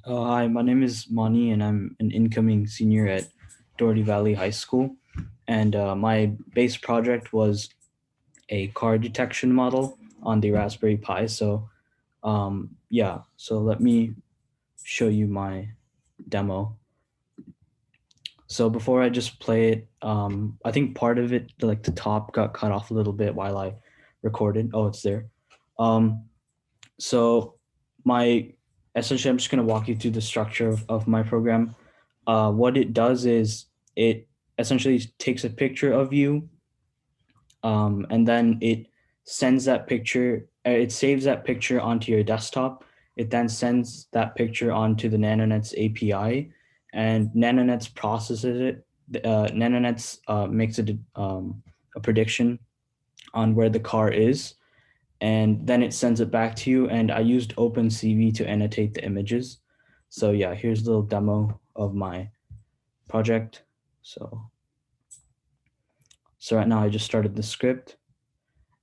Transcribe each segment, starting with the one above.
Hi, my name is Mani, and I'm an incoming senior at Doherty Valley High School. And my base project was a car detection model on the Raspberry Pi. So let me show you my demo. So before I just play it, I think part of it, like the top, got cut off a little bit while I recorded. Oh, it's there. Um, so my essentially, I'm just going to walk you through the structure of my program. What it does is it essentially takes a picture of you, and then it sends that picture. It saves that picture onto your desktop. It then sends that picture onto the NanoNets API, and NanoNets processes it. NanoNets makes a prediction on where the car is, and then it sends it back to you. And I used OpenCV to annotate the images. So yeah, here's a little demo of my project. So right now I just started the script,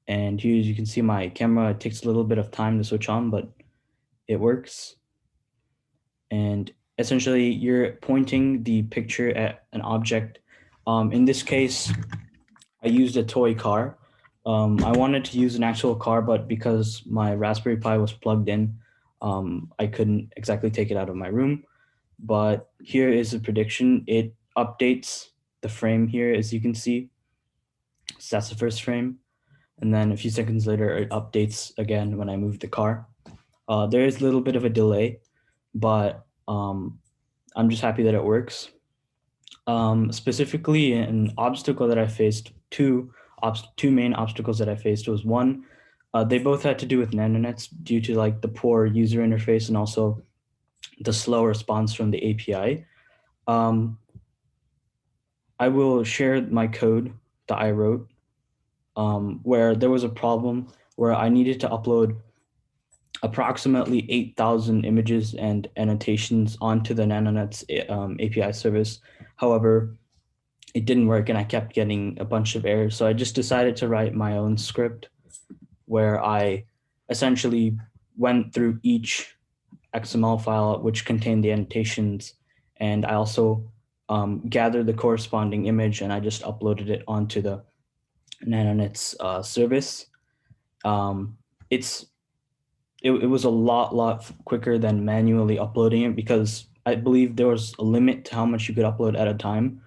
and here you can see my camera. It takes a little bit of time to switch on, but it works. And essentially you're pointing the picture at an object. In this case, I used a toy car. I wanted to use an actual car, but because my Raspberry Pi was plugged in, I couldn't exactly take it out of my room. But here is the prediction. It updates the frame here, as you can see. So that's the first frame. And then a few seconds later, it updates again when I move the car. There is a little bit of a delay, but I'm just happy that it works. Specifically, an obstacle that I faced, two main obstacles that I faced was one, they both had to do with NanoNets due to like the poor user interface and also the slow response from the API. Um, I will share my code that I wrote, where there was a problem where I needed to upload approximately 8,000 images and annotations onto the NanoNets API service. However, it didn't work and I kept getting a bunch of errors. So I just decided to write my own script where I essentially went through each XML file which contained the annotations, and I also gathered the corresponding image and I just uploaded it onto the NanoNets service. Um, it's it was a lot quicker than manually uploading it because I believe there was a limit to how much you could upload at a time.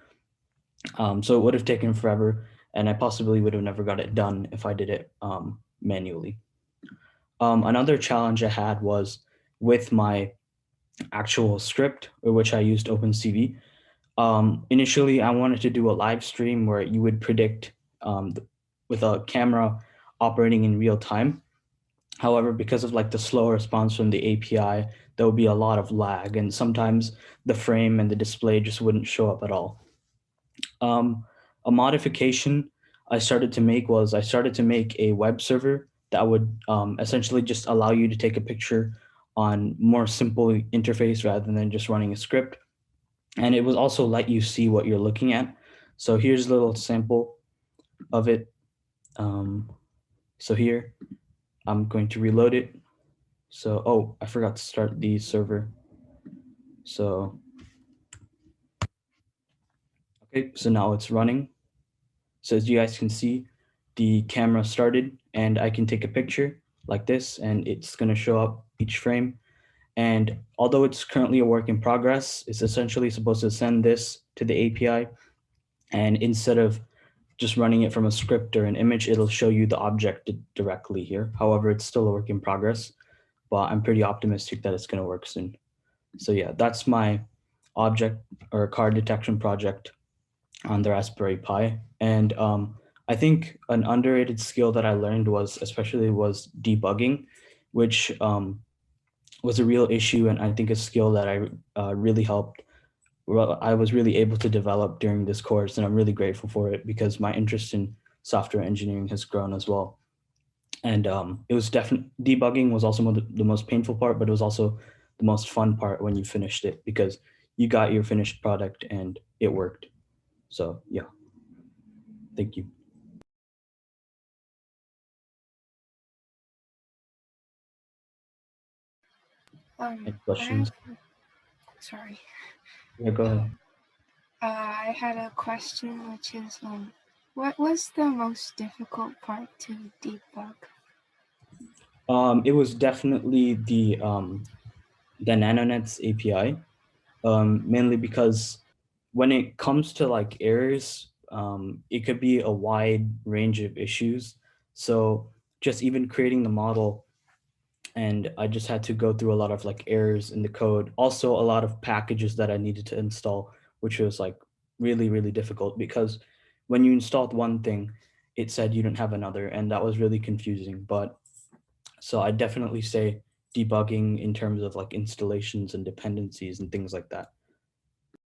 So it would have taken forever, and I possibly would have never got it done if I did it manually. Another challenge I had was with my actual script, which I used OpenCV. Initially, I wanted to do a live stream where you would predict with a camera operating in real time. However, because of like the slow response from the API, there would be a lot of lag, and sometimes the frame and the display just wouldn't show up at all. Um, a modification I started to make was I started to make a web server that would essentially just allow you to take a picture on more simple interface rather than just running a script. And it would also let you see what you're looking at. So here's a little sample of it. Um, so here, I'm going to reload it. So, oh, I forgot to start the server. So, okay, so now it's running. So as you guys can see, the camera started and I can take a picture like this and it's going to show up each frame. And although it's currently a work in progress, it's essentially supposed to send this to the API. And instead of just running it from a script or an image, it'll show you the object directly here. However, it's still a work in progress, but I'm pretty optimistic that it's going to work soon. So yeah, that's my object or card detection project on the Raspberry Pi. And I think an underrated skill that I learned was debugging, which was a real issue, and I think a skill that I really helped. Well, I was really able to develop during this course, and I'm really grateful for it because my interest in software engineering has grown as well. And it was definitely debugging was also the most painful part, but it was also the most fun part when you finished it because you got your finished product and it worked. So yeah, thank you. Um, Any I questions? sorry. Yeah, go Um, ahead. I had a question, which is, what was the most difficult part to debug? It was definitely the NanoNets API, mainly because when it comes to like errors, it could be a wide range of issues. So just even creating the model, and I just had to go through a lot of like errors in the code. Also, a lot of packages that I needed to install, which was like really, really difficult because when you installed one thing, it said you didn't have another, and that was really confusing. But so I definitely say debugging in terms of like installations and dependencies and things like that.